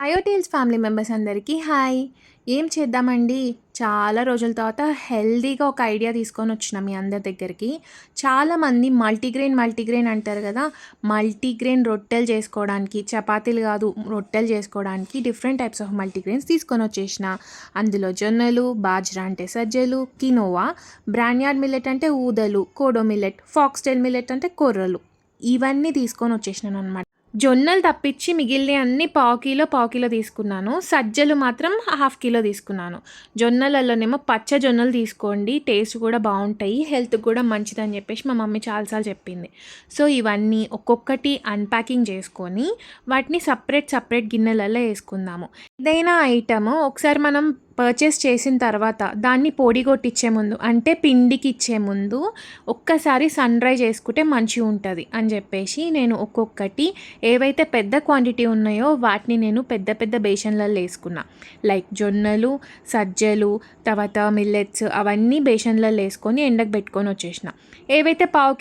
అయోటీల్స్ family members అందరికీ hi. ఏం చేద్దామండి? చాలా రోజుల తర్వాత హెల్తీగా ఒక ఐడియా తీసుకొనొచ్చిన మీ అందరి దగ్గరికి. చాలామంది మల్టీగ్రెయిన్ అంటారు గదా! మల్టీగ్రెయిన్ రొట్టెలు చేసుకోవడానికి, చపాతీలు గాదు రొట్టెలు చేసుకోవడానికి డిఫరెంట్ టైప్స్ ఆఫ్ మల్టీగ్రెయిన్స్ తీసుకొనొచ్చేసిన. అందులో జొన్నలు, బాజ్రా అంటే సజ్జలు, కినోవా, బ్రాన్యార్డ్ మిల్లెట్ అంటే ఊదలు, కోడో మిల్లెట్, ఫాక్స్‌టైల్ మిల్లెట్ అంటే కొర్రలు. ఇవన్నీ తీసుకొనొచ్చేసినాననమాట. జొన్నలు తప్పించి మిగిలినయి అన్నీ పావు కిలో తీసుకున్నాను. సజ్జలు మాత్రం హాఫ్ కిలో తీసుకున్నాను. జొన్నలలోనేమో పచ్చ జొన్నలు తీసుకోండి. టేస్ట్ కూడా బావుంటాయి. హెల్త్‌కి కూడా మంచిదని చెప్పేసి మా మమ్మీ చాలా సార్లు చెప్పింది. సో, ఇవన్నీ ఒక్కొక్కటి అన్‌ప్యాకింగ్ చేసుకొని వాటిని సెపరేట్ గిన్నెలలో ఏసుకుందాము. ఏదైనా ఐటెము ఒకసారి మనం పర్చేస్ చేసిన తర్వాత దాన్ని పొడి కొట్టిచ్చే ముందు అంటే పిండికి ఇచ్చే ముందు ఒక్కసారి సన్ డ్రై చేసుకుంటే మంచిగుంటది అని చెప్పేసి నేను ఒక్కొక్కటి ఏవైతే పెద్ద క్వాంటిటీ ఉన్నాయో వాటిని నేను పెద్ద పెద్ద బేషన్లలో వేసుకున్నా. లైక్ జొన్నలు, సజ్జలు, తర్వాత మిల్లెట్స్ అవన్నీ బేషన్లలో వేసుకొని ఎండకు పెట్టుకొని వచ్చేసిన. ఏవైతే పావు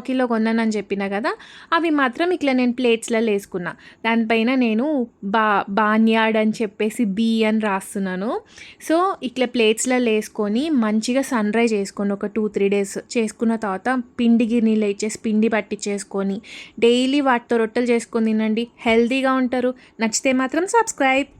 కిలో కొన్నానని చెప్పిన కదా, అవి మాత్రం ఇట్లా నేను ప్లేట్స్లలో వేసుకున్నా. దానిపైన నేను బాన్యార్డ్ అని చెప్పేసి బి అని రాస్తున్నాను. సో, ఇట్లా ప్లేట్స్లలో వేసుకొని మంచిగా సన్ డ్రై చేసుకోండి. ఒక 2-3 డేస్ చేసుకున్న తర్వాత పిండి గిన్నెలో ఇచ్చేసి పిండి పట్టించేసుకొని డైలీ వాటితో రొట్టెలు చేసుకొని తినండి. హెల్తీగా ఉంటారు. నచ్చితే మాత్రం సబ్స్క్రైబ్.